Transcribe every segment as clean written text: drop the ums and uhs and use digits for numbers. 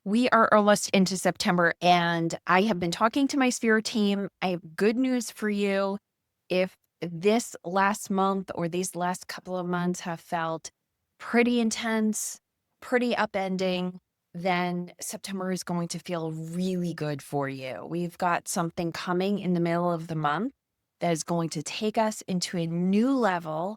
We are almost into September, and I have been talking to my spirit team. I have good news for you. If this last month or these last couple of months have felt pretty intense, pretty upending, then September is going to feel really good for you. We've got something coming in the middle of the month that is going to take us into a new level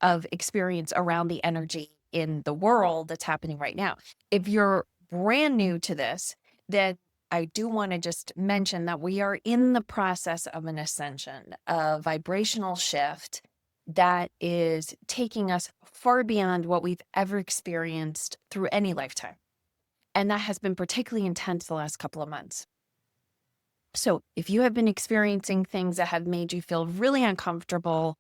of experience around the energy in the world that's happening right now. If you're brand new to this, then I do want to just mention that we are in the process of an ascension, a vibrational shift that is taking us far beyond what we've ever experienced through any lifetime. And that has been particularly intense the last couple of months. So if you have been experiencing things that have made you feel really uncomfortable,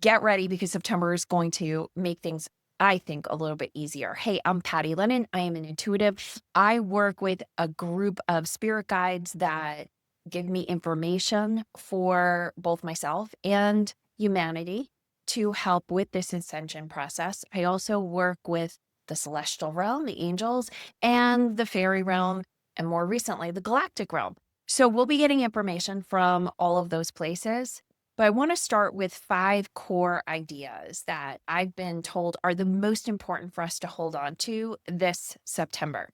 get ready because September is going to make things, I think, a little bit easier. Hey, I'm Patty Lennon. I am an intuitive. I work with a group of spirit guides that give me information for both myself and humanity to help with this ascension process. I also work with the celestial realm, the angels, and the fairy realm, and more recently, the galactic realm. So we'll be getting information from all of those places. But I want to start with 5 core ideas that I've been told are the most important for us to hold on to this September.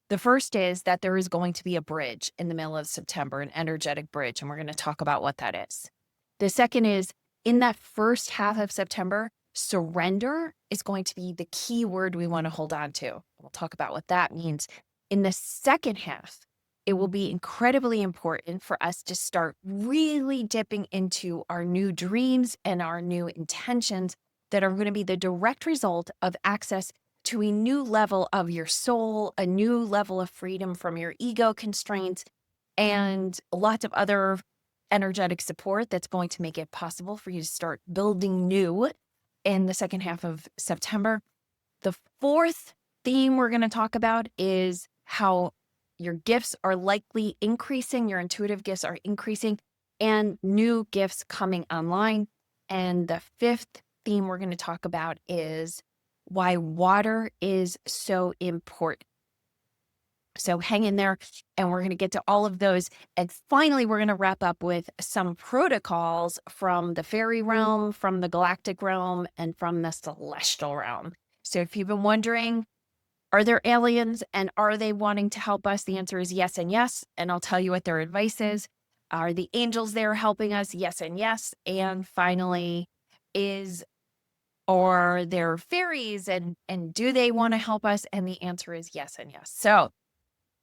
The first is that there is going to be a bridge in the middle of September, an energetic bridge, and we're going to talk about what that is. The second is in that first half of September, surrender is going to be the key word we want to hold on to. We'll talk about what that means. In the second half, it will be incredibly important for us to start really dipping into our new dreams and our new intentions that are going to be the direct result of access to a new level of your soul, a new level of freedom from your ego constraints, and lots of other energetic support that's going to make it possible for you to start building new in the second half of September. The fourth theme we're going to talk about is how your gifts are likely increasing, your intuitive gifts are increasing, and new gifts coming online. And the fifth theme we're going to talk about is why water is so important. So hang in there, and we're going to get to all of those. And finally, we're going to wrap up with some protocols from the fairy realm, from the galactic realm, and from the celestial realm. So if you've been wondering, are there aliens and are they wanting to help us? The answer is yes and yes. And I'll tell you what their advice is. Are the angels there helping us? Yes and yes. And finally, are there fairies and do they want to help us? And the answer is yes and yes. So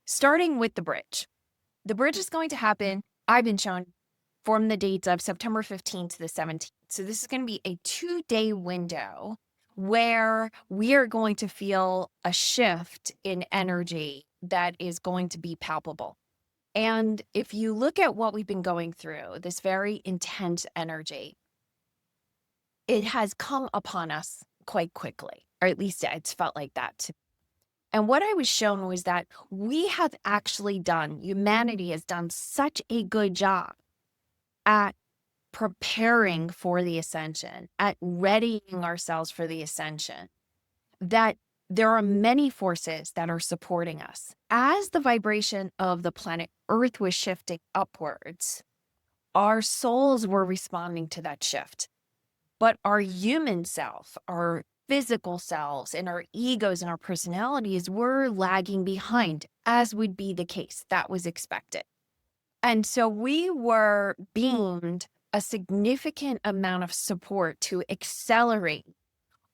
starting with the bridge. The bridge is going to happen, I've been shown, from the dates of September 15th to the 17th. So this is going to be a 2-day window where we are going to feel a shift in energy that is going to be palpable. And if you look at what we've been going through, this very intense energy, it has come upon us quite quickly, or at least it's felt like that to me. And what I was shown was that we have actually done, humanity has done such a good job at preparing for the ascension, at readying ourselves for the ascension, that there are many forces that are supporting us. As the vibration of the planet Earth was shifting upwards, our souls were responding to that shift. But our human self, our physical selves, and our egos and our personalities were lagging behind, as would be the case. That was expected. And so we were beamed a significant amount of support to accelerate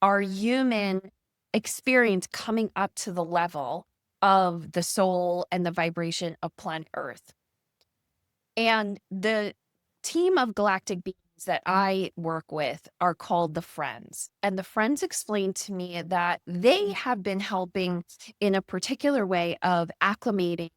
our human experience coming up to the level of the soul and the vibration of planet Earth. And the team of galactic beings that I work with are called the Friends. And the Friends explained to me that they have been helping in a particular way of acclimating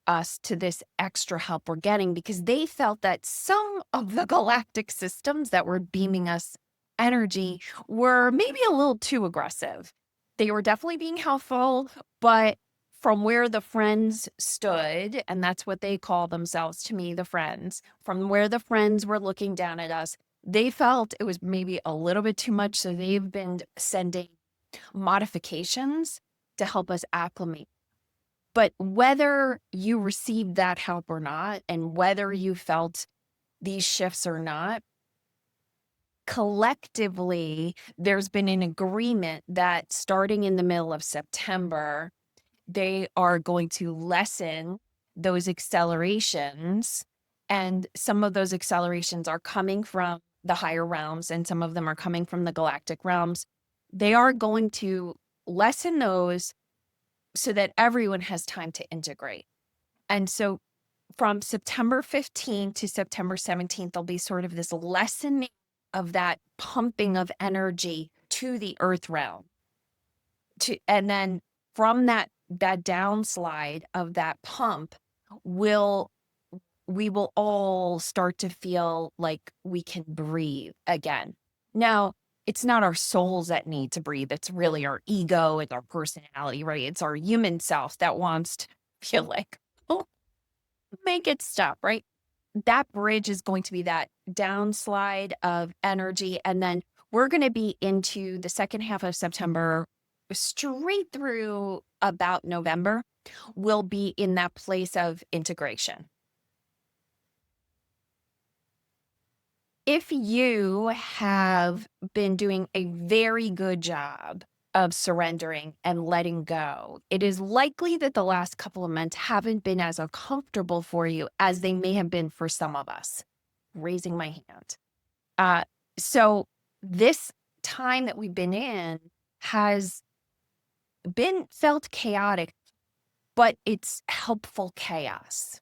us to this extra help we're getting because they felt that some of the galactic systems that were beaming us energy were maybe a little too aggressive. They were definitely being helpful, but from where the Friends stood, and that's what they call themselves to me, the Friends, from where the Friends were looking down at us, they felt it was maybe a little bit too much. So they've been sending modifications to help us acclimate. But whether you received that help or not, and whether you felt these shifts or not, collectively, there's been an agreement that starting in the middle of September, they are going to lessen those accelerations. And some of those accelerations are coming from the higher realms, and some of them are coming from the galactic realms. They are going to lessen those so that everyone has time to integrate. And so from September 15th to September 17th, there'll be sort of this lessening of that pumping of energy to the earth realm. And then from that downslide of that pump, we will all start to feel like we can breathe again. Now, it's not our souls that need to breathe. It's really our ego and our personality, right? It's our human self that wants to feel like, oh, make it stop, right? That bridge is going to be that downslide of energy. And then we're going to be into the second half of September, straight through about November. We'll be in that place of integration. If you have been doing a very good job of surrendering and letting go, it is likely that the last couple of months haven't been as uncomfortable for you as they may have been for some of us. Raising my hand. So this time that we've been in has been felt chaotic, but it's helpful chaos.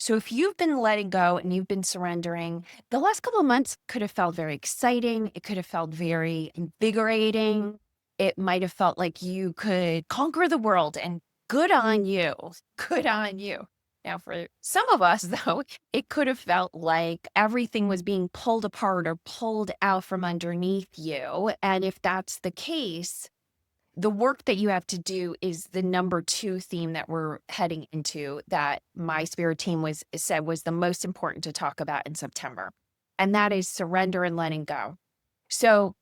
So if you've been letting go and you've been surrendering, the last couple of months could have felt very exciting. It could have felt very invigorating. It might have felt like you could conquer the world, and good on you. Good on you. Now, for some of us, though, it could have felt like everything was being pulled apart or pulled out from underneath you. And if that's the case, the work that you have to do is the number 2 theme that we're heading into, that my spirit team said was the most important to talk about in September. And that is surrender and letting go. So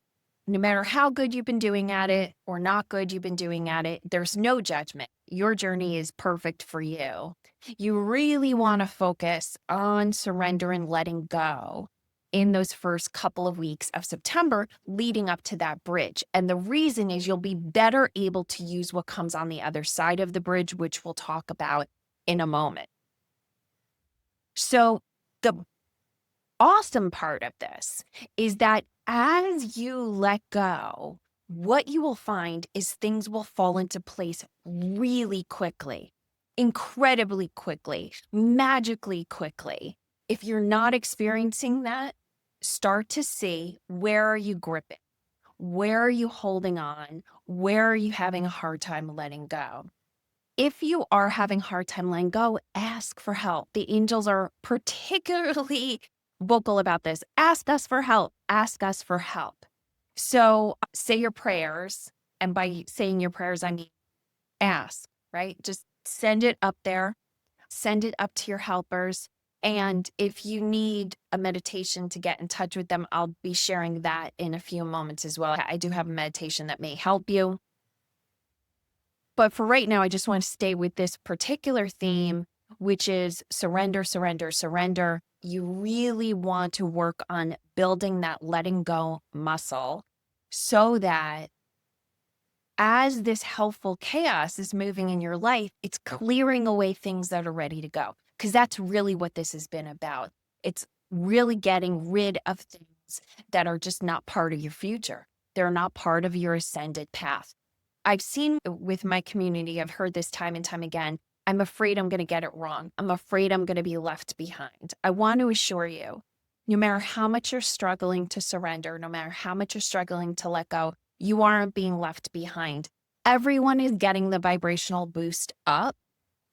no matter how good you've been doing at it or not good you've been doing at it, there's no judgment. Your journey is perfect for you. You really want to focus on surrender and letting go in those first couple of weeks of September leading up to that bridge. And the reason is you'll be better able to use what comes on the other side of the bridge, which we'll talk about in a moment. So the awesome part of this is that as you let go, what you will find is things will fall into place really quickly, incredibly quickly, magically quickly. If you're not experiencing that, start to see, where are you gripping? Where are you holding on? Where are you having a hard time letting go? If you are having a hard time letting go, ask for help. The angels are particularly vocal about this. Ask us for help. Ask us for help. So say your prayers. And by saying your prayers, I mean ask, right? Just send it up there. Send it up to your helpers. And if you need a meditation to get in touch with them, I'll be sharing that in a few moments as well. I do have a meditation that may help you. But for right now, I just want to stay with this particular theme, which is surrender, surrender, surrender. You really want to work on building that letting go muscle so that as this helpful chaos is moving in your life, it's clearing away things that are ready to go. Because that's really what this has been about. It's really getting rid of things that are just not part of your future. They're not part of your ascended path. I've seen with my community, I've heard this time and time again, I'm afraid I'm going to get it wrong. I'm afraid I'm going to be left behind. I want to assure you, no matter how much you're struggling to surrender, no matter how much you're struggling to let go, you aren't being left behind. Everyone is getting the vibrational boost up.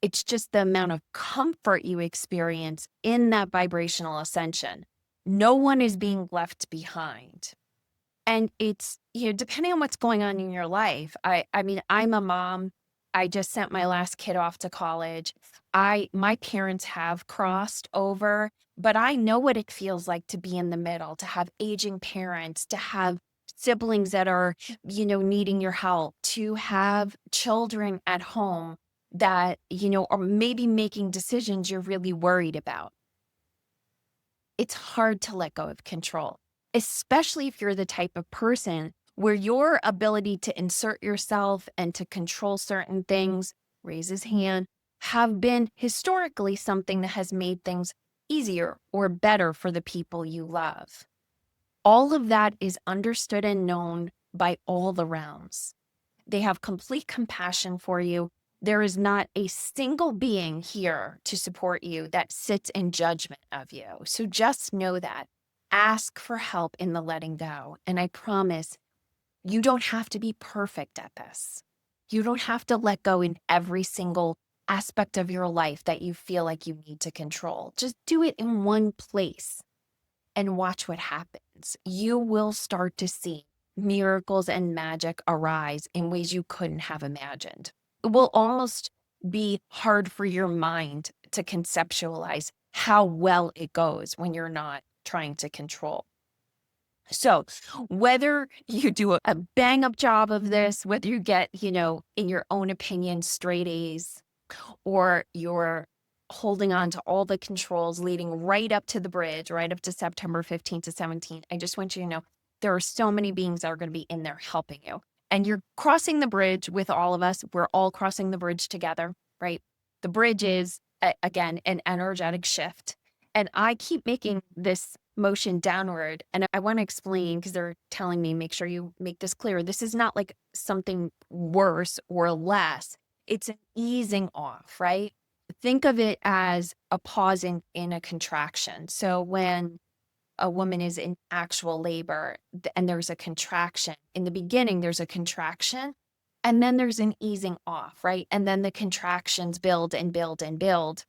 It's just the amount of comfort you experience in that vibrational ascension. No one is being left behind. And it's, depending on what's going on in your life. I mean, I'm a mom. I just sent my last kid off to college. My parents have crossed over, but I know what it feels like to be in the middle, to have aging parents, to have siblings that are, needing your help, to have children at home that, or maybe making decisions you're really worried about. It's hard to let go of control, especially if you're the type of person where your ability to insert yourself and to control certain things, raise his hand, have been historically something that has made things easier or better for the people you love. All of that is understood and known by all the realms. They have complete compassion for you. There is not a single being here to support you that sits in judgment of you. So just know that. Ask for help in the letting go. And I promise you don't have to be perfect at this. You don't have to let go in every single aspect of your life that you feel like you need to control. Just do it in one place and watch what happens. You will start to see miracles and magic arise in ways you couldn't have imagined. It will almost be hard for your mind to conceptualize how well it goes when you're not trying to control. So whether you do a bang up job of this, whether you get, in your own opinion, straight A's, or you're holding on to all the controls leading right up to the bridge, right up to September 15th to 17th, I just want you to know there are so many beings that are going to be in there helping you. And you're crossing the bridge with all of us. We're all crossing the bridge together, right? The bridge is, again, an energetic shift. And I keep making this motion downward. And I want to explain because they're telling me, make sure you make this clear. This is not like something worse or less. It's an easing off, right? Think of it as a pause in a contraction. So when a woman is in actual labor and there's a contraction, in the beginning, there's a contraction and then there's an easing off, right? And then the contractions build and build and build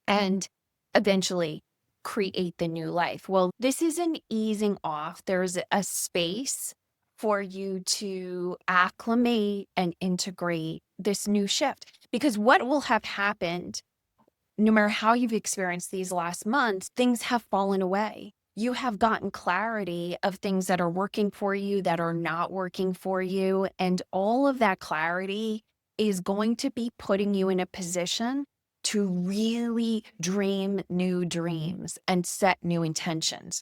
and eventually create the new life. Well, this is an easing off. There's a space for you to acclimate and integrate this new shift. Because what will have happened, no matter how you've experienced these last months, things have fallen away. You have gotten clarity of things that are working for you, that are not working for you. And all of that clarity is going to be putting you in a position to really dream new dreams and set new intentions.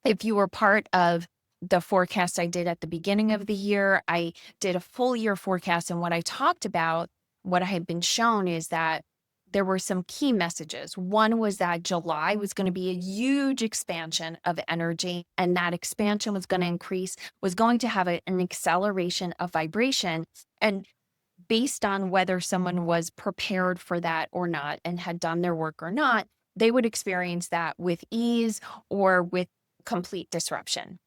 If you were part of the forecast I did at the beginning of the year, I did a full year forecast. And what I talked about, what I had been shown is that there were some key messages. One was that July was going to be a huge expansion of energy, and that expansion was going to increase, was going to have an acceleration of vibration. And based on whether someone was prepared for that or not and had done their work or not, they would experience that with ease or with complete disruption.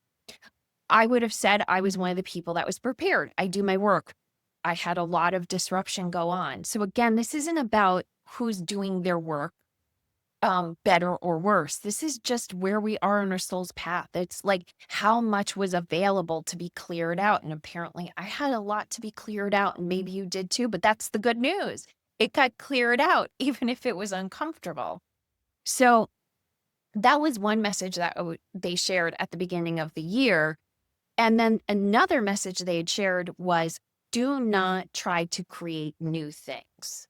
I would have said I was one of the people that was prepared. I do my work. I had a lot of disruption go on. So again, this isn't about who's doing their work better or worse. This is just where we are in our soul's path. It's like how much was available to be cleared out. And apparently I had a lot to be cleared out, and maybe you did too, but that's the good news. It got cleared out, even if it was uncomfortable. So that was one message that they shared at the beginning of the year. And then another message they had shared was, do not try to create new things.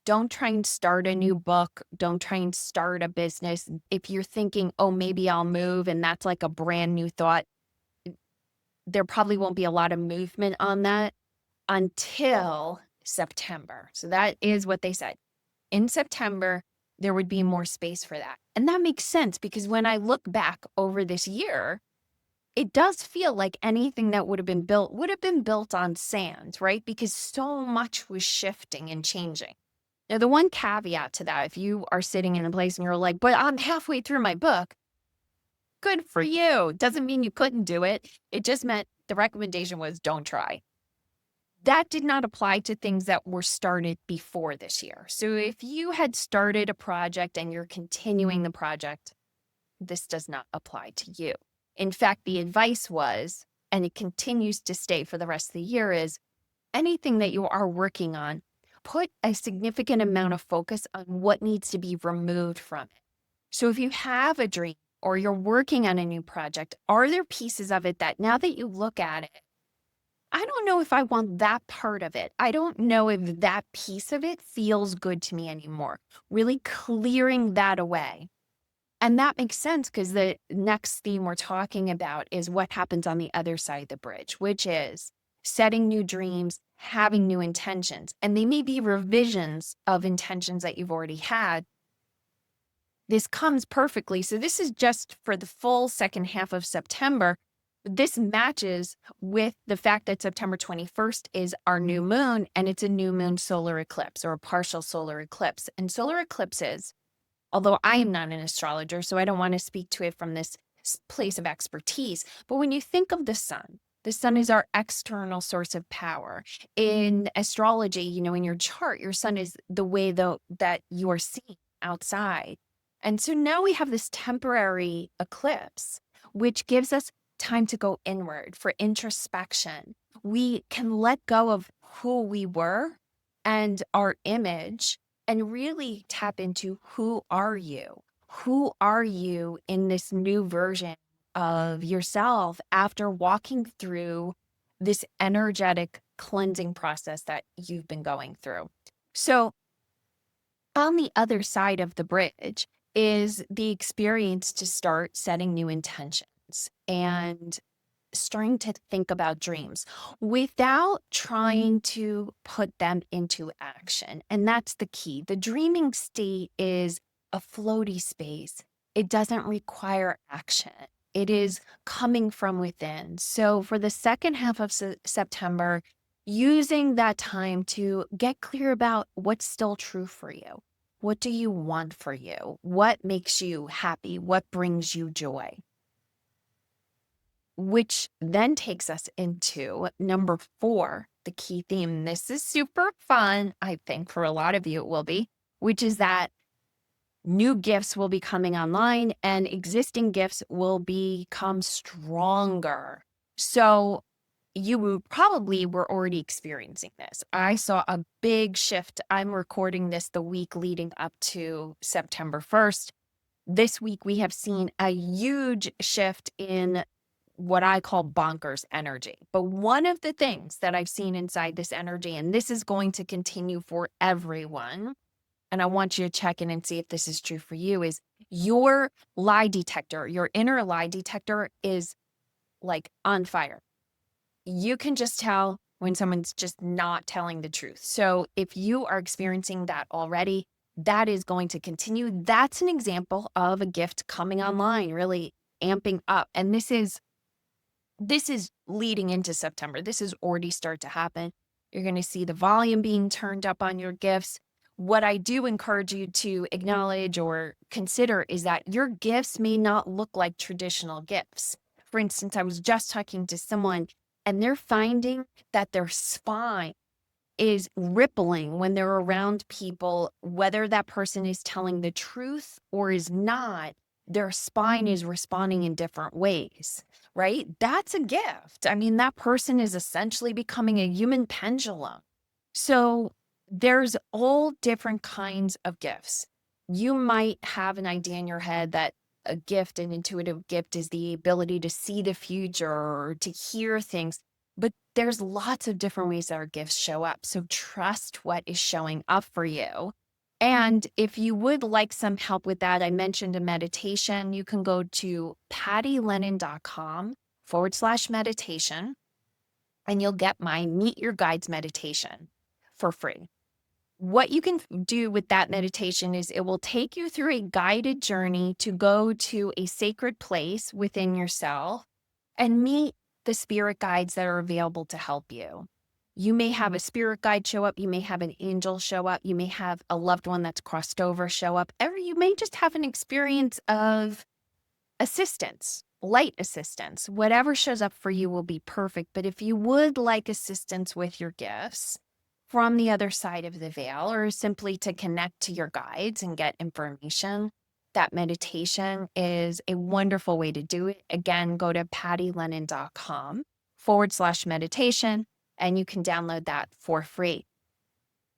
Don't try and start a new book. Don't try and start a business. If you're thinking, oh, maybe I'll move, and that's like a brand new thought, there probably won't be a lot of movement on that until September. So that is what they said. In September, there would be more space for that. And that makes sense because when I look back over this year, it does feel like anything that would have been built on sand, right? Because so much was shifting and changing. Now, the one caveat to that, if you are sitting in a place and you're like, but I'm halfway through my book, good for you. Doesn't mean you couldn't do it. It just meant the recommendation was don't try. That did not apply to things that were started before this year. So if you had started a project and you're continuing the project, this does not apply to you. In fact, the advice was, and it continues to stay for the rest of the year, is anything that you are working on, put a significant amount of focus on what needs to be removed from it. So if you have a dream or you're working on a new project, are there pieces of it that now that you look at it, I don't know if I want that part of it. I don't know if that piece of it feels good to me anymore. Really clearing that away. And that makes sense because the next theme we're talking about is what happens on the other side of the bridge, which is setting new dreams, having new intentions. And they may be revisions of intentions that you've already had. This comes perfectly. So this is just for the full second half of September. This matches with the fact that September 21st is our new moon, and it's a new moon solar eclipse or a partial solar eclipse. And solar eclipses, although I am not an astrologer, so I don't want to speak to it from this place of expertise, but when you think of the sun is our external source of power. In astrology, in your chart, your sun is the way that you are seen outside. And so now we have this temporary eclipse, which gives us time to go inward for introspection. We can let go of who we were and our image and really tap into who are you? Who are you in this new version of yourself after walking through this energetic cleansing process that you've been going through? So, on the other side of the bridge is the experience to start setting new intentions and starting to think about dreams without trying to put them into action. And that's the key. The dreaming state is a floaty space. It doesn't require action. It is coming from within. So for the second half of September, using that time to get clear about what's still true for you. What do you want for you? What makes you happy? What brings you joy? Which then takes us into number 4, the key theme. This is super fun. I think for a lot of you it will be, which is that new gifts will be coming online and existing gifts will become stronger. So you probably were already experiencing this. I saw a big shift. I'm recording this the week leading up to September 1st. This week, we have seen a huge shift in what I call bonkers energy. But one of the things that I've seen inside this energy, and this is going to continue for everyone, and I want you to check in and see if this is true for you, is your lie detector, your inner lie detector is like on fire. You can just tell when someone's just not telling the truth. So if you are experiencing that already, that is going to continue. That's an example of a gift coming online, really amping up. And this is leading into September. This has already started to happen. You're going to see the volume being turned up on your gifts. What I do encourage you to acknowledge or consider is that your gifts may not look like traditional gifts. For instance, I was just talking to someone and they're finding that their spine is rippling when they're around people, whether that person is telling the truth or is not. Their spine is responding in different ways, right? That's a gift. I mean, that person is essentially becoming a human pendulum. So there's all different kinds of gifts. You might have an idea in your head that a gift, an intuitive gift, is the ability to see the future or to hear things. But there's lots of different ways that our gifts show up. So trust what is showing up for you. And if you would like some help with that, I mentioned a meditation. You can go to pattylennon.com/meditation, and you'll get my Meet Your Guides meditation for free. What you can do with that meditation is it will take you through a guided journey to go to a sacred place within yourself and meet the spirit guides that are available to help you. You may have a spirit guide show up. You may have an angel show up. You may have a loved one that's crossed over show up. Or you may just have an experience of assistance, light assistance. Whatever shows up for you will be perfect. But if you would like assistance with your gifts from the other side of the veil, or simply to connect to your guides and get information, that meditation is a wonderful way to do it. Again, go to pattylennon.com/meditation, and you can download that for free.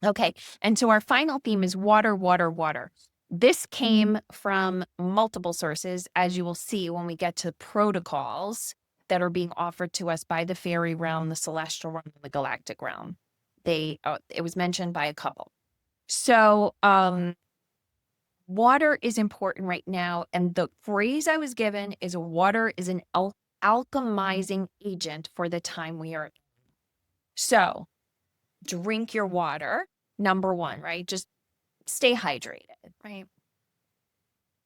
Okay, and so our final theme is water, water, water. This came from multiple sources, as you will see when we get to protocols. that are being offered to us by the fairy realm, the celestial realm, and the galactic realm. It was mentioned by a couple. So, water is important right now. And the phrase I was given is water is an alchemizing agent for the time we are in. So drink your water, number one, right? Just stay hydrated, right?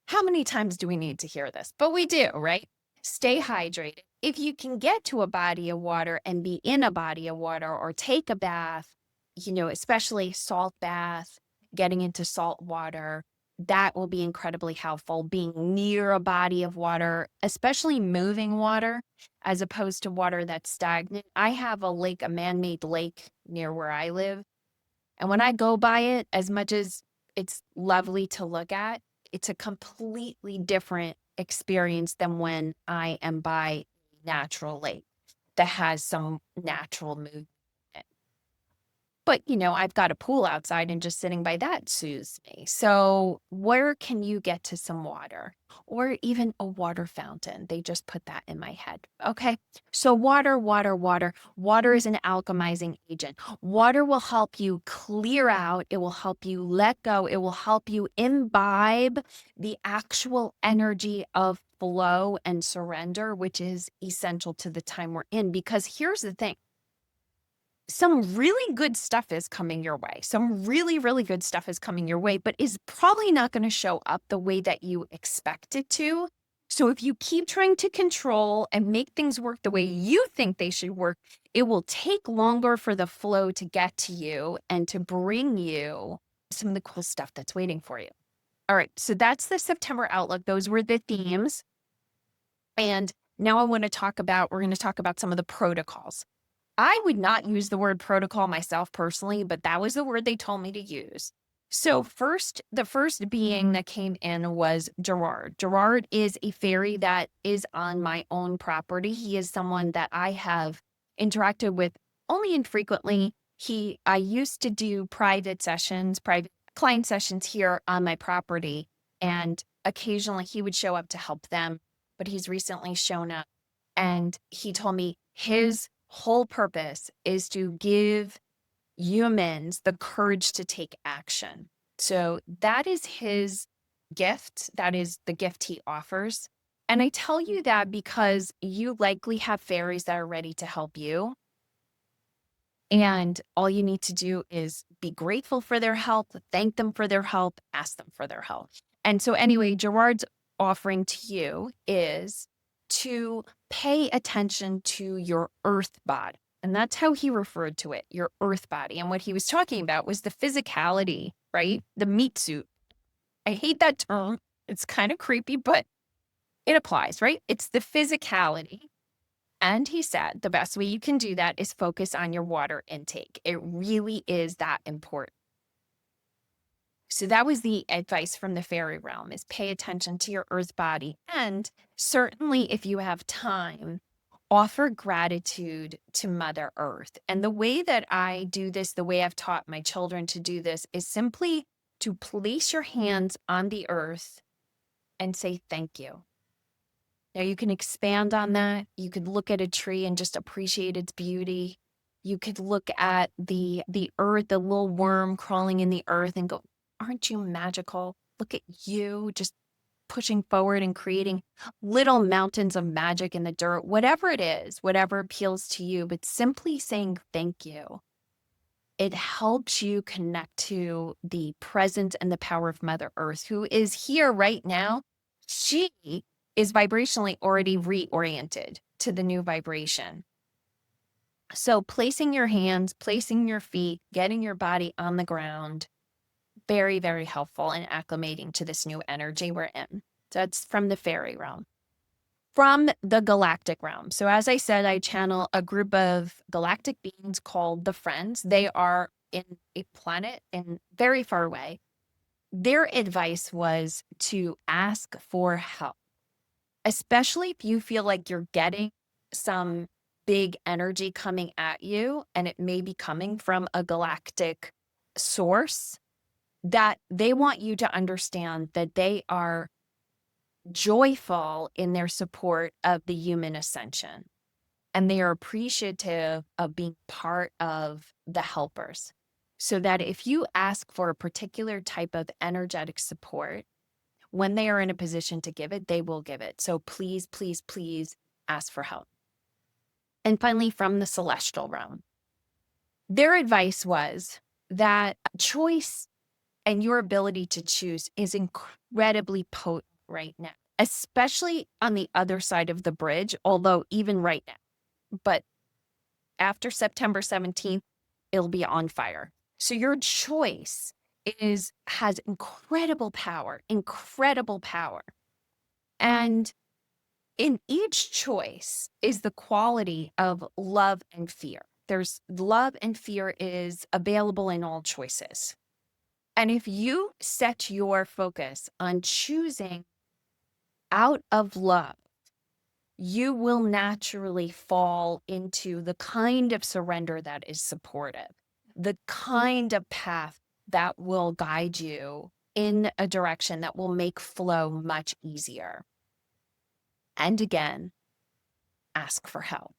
How many times do we need to hear this? But we do, right? Stay hydrated. If you can get to a body of water and be in a body of water or take a bath, especially salt bath, getting into salt water, that will be incredibly helpful. Being near a body of water, especially moving water, as opposed to water that's stagnant. I have a man-made lake near where I live. And when I go by it, as much as it's lovely to look at, it's a completely different experience than when I am by a natural lake that has some natural movement. But, I've got a pool outside and just sitting by that soothes me. So where can you get to some water or even a water fountain? They just put that in my head. Okay. So water, water, water. Water is an alchemizing agent. Water will help you clear out. It will help you let go. It will help you imbibe the actual energy of flow and surrender, which is essential to the time we're in. Because here's the thing. Some really good stuff is coming your way. Some really, really good stuff is coming your way, but is probably not going to show up the way that you expect it to. So if you keep trying to control and make things work the way you think they should work, it will take longer for the flow to get to you and to bring you some of the cool stuff that's waiting for you. All right. So that's the September outlook. Those were the themes. And now we're going to talk about some of the protocols. I would not use the word protocol myself personally, but that was the word they told me to use. So the first being that came in was Gerard. Gerard is a fairy that is on my own property. He is someone that I have interacted with only infrequently. I used to do private client sessions here on my property, and occasionally he would show up to help them, but he's recently shown up and he told me his whole purpose is to give humans the courage to take action. So that is his gift. That is the gift he offers. And I tell you that because you likely have fairies that are ready to help you. And all you need to do is be grateful for their help, thank them for their help, ask them for their help. And so anyway, Gerard's offering to you is to pay attention to your earth body. And that's how he referred to it, your earth body. And what he was talking about was the physicality, right? The meat suit. I hate that term. It's kind of creepy, but it applies, right? It's the physicality. And he said the best way you can do that is focus on your water intake. It really is that important. So that was the advice from the fairy realm, is pay attention to your earth body. And certainly if you have time, offer gratitude to Mother Earth. And the way that I do this, the way I've taught my children to do this, is simply to place your hands on the earth and say thank you. Now you can expand on that. You could look at a tree and just appreciate its beauty. You could look at the earth, the little worm crawling in the earth, and go, aren't you magical? Look at you just pushing forward and creating little mountains of magic in the dirt, whatever it is, whatever appeals to you, but simply saying thank you. It helps you connect to the presence and the power of Mother Earth, who is here right now. She is vibrationally already reoriented to the new vibration. So placing your hands, placing your feet, getting your body on the ground, very, very helpful in acclimating to this new energy we're in. So that's from the fairy realm. From the galactic realm. So as I said, I channel a group of galactic beings called the Friends. They are in a planet in very far away. Their advice was to ask for help, especially if you feel like you're getting some big energy coming at you and it may be coming from a galactic source, that they want you to understand that they are joyful in their support of the human ascension. And they are appreciative of being part of the helpers. So that if you ask for a particular type of energetic support, when they are in a position to give it, they will give it. So please, please, please ask for help. And finally, from the celestial realm, their advice was that choice and your ability to choose is incredibly potent right now, especially on the other side of the bridge, although even right now. But after September 17th, it'll be on fire. So your choice has incredible power, incredible power. And in each choice is the quality of love and fear. There's love and fear is available in all choices. And if you set your focus on choosing out of love, you will naturally fall into the kind of surrender that is supportive, the kind of path that will guide you in a direction that will make flow much easier. And again, ask for help.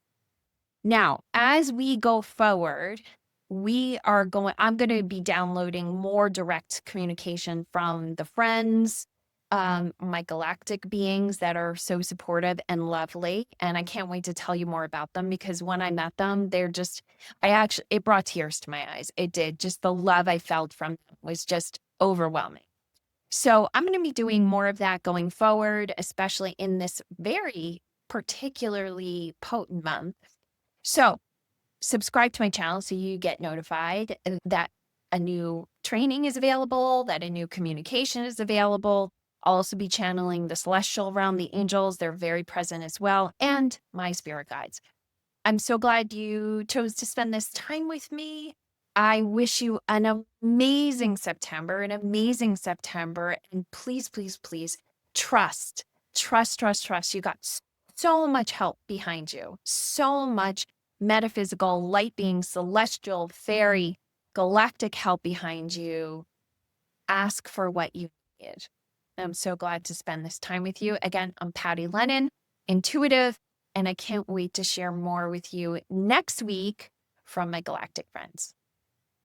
Now, as we go forward, I'm going to be downloading more direct communication from the friends, my galactic beings that are so supportive and lovely. And I can't wait to tell you more about them, because when I met them, it brought tears to my eyes. It did. Just the love I felt from them was just overwhelming. So I'm going to be doing more of that going forward, especially in this very particularly potent month. So subscribe to my channel so you get notified that a new training is available, that a new communication is available. I'll also be channeling the celestial realm, the angels. They're very present as well, and my spirit guides. I'm so glad you chose to spend this time with me. I wish you an amazing September, And please, please, please trust. You got so much help behind you, so much metaphysical, light being, celestial, fairy, galactic help behind you. Ask for what you need. I'm so glad to spend this time with you. Again, I'm Patty Lennon, intuitive, and I can't wait to share more with you next week from my galactic friends.